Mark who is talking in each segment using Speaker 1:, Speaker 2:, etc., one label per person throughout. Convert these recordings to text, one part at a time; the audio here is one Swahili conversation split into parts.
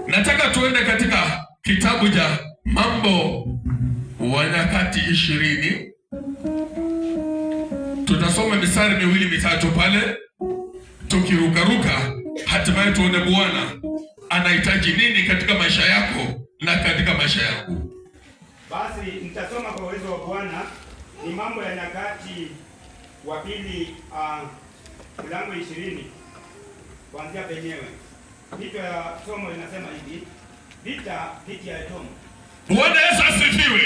Speaker 1: Nataka tuende katika kitabu cha Mambo wa Nyakati 20. Tutasoma mistari 2-3 pale, tukirukaruka hatimaye tuone Bwana anahitaji nini katika maisha yako na katika maisha yangu.
Speaker 2: Basi nitasoma kwa uwezo wa Bwana. Ni Mambo ya Nyakati wa pili, mlango 20 kuanzia penyewe. Kichwa ya somo linasema hivi: vita dhidi ya Edomu.
Speaker 1: Bwana Yesu asifiwe.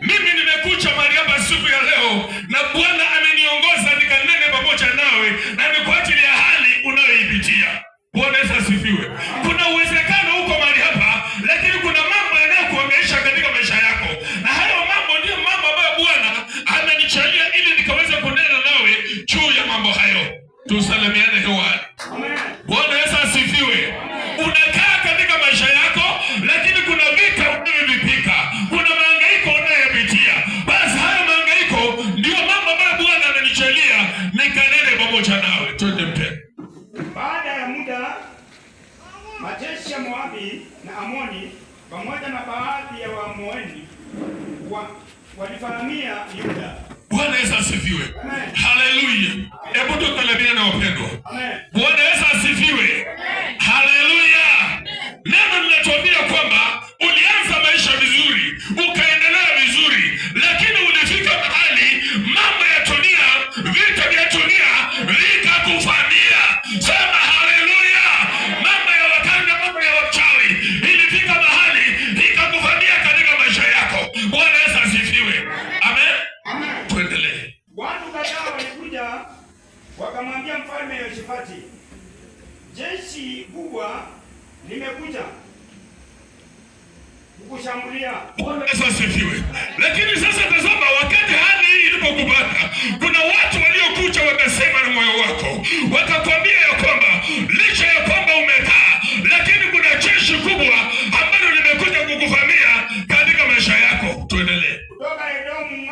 Speaker 1: Mimi nimekuja mahali hapa siku ya leo na Bwana ameniongoza nikanene pamoja nawe, na ni kwa ajili ya hali unayoipitia. Bwana Yesu asifiwe. Kuna uwezekano huko mahali hapa, lakini kuna mambo yanayokuongesha katika maisha yako, na hayo mambo ndio mambo ambayo Bwana amenichalia ili nikaweze kunena nawe juu ya mambo hayo. Tusalimiane hewani. Bwana Yesu asifiwe. Unakaa katika maisha yako, lakini kuna vita unavyovipika, kuna mahangaiko unayopitia. Basi hayo mahangaiko ndio mambo ambayo Bwana amenichalia nikanene pamoja nawe. Twende mpendwa.
Speaker 2: Baada ya muda, majeshi ya Moabi na Amoni pamoja na baadhi ya Waamoni walifahamia Yuda.
Speaker 1: Bwana Yesu asifiwe. Haleluya. Hebu tusalimiane na wapendwa. Bwana Yesu asifiwe. Haleluya. Neno linatuambia kwamba ulianza maisha vizuri, ukaendelea vizuri, lakini ulifika mahali mambo ya dunia, vita vya dunia vikakuvamia. Sema haleluya. Mambo ya wakanga, mambo ya wachawi ilifika mahali ikakuvamia katika maisha yako. Bwana Yesu asifiwe. Amen. Tuendelee.
Speaker 2: Watu kadhaa walikuja wakamwambia Mfalme Yehoshafati, jeshi kubwa limekuja kukushambulia.
Speaker 1: Bwana Yesu asifiwe. Lakini sasa tazama, wakati hali hii ilipokupata, kuna watu waliokuja wakasema na moyo wako, wakakwambia ya kwamba licha ya kwamba umekaa, lakini kuna jeshi kubwa ambalo limekuja kukuvamia katika maisha yako. Tuendelee.
Speaker 2: Kutoka Edomu,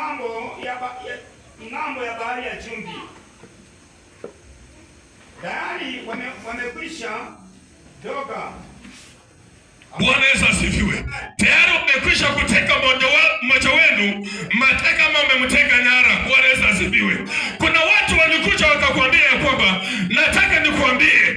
Speaker 2: ng'ambo ya bahari ya Chumvi. Tayari wamekwisha toka.
Speaker 1: Bwana Yesu asifiwe. Tayari umekwisha kuteka mmoja wenu mateka, kama umemteka nyara. Bwana Yesu asifiwe. Kuna watu walikuja wakakwambia ya kwamba nataka nikuambie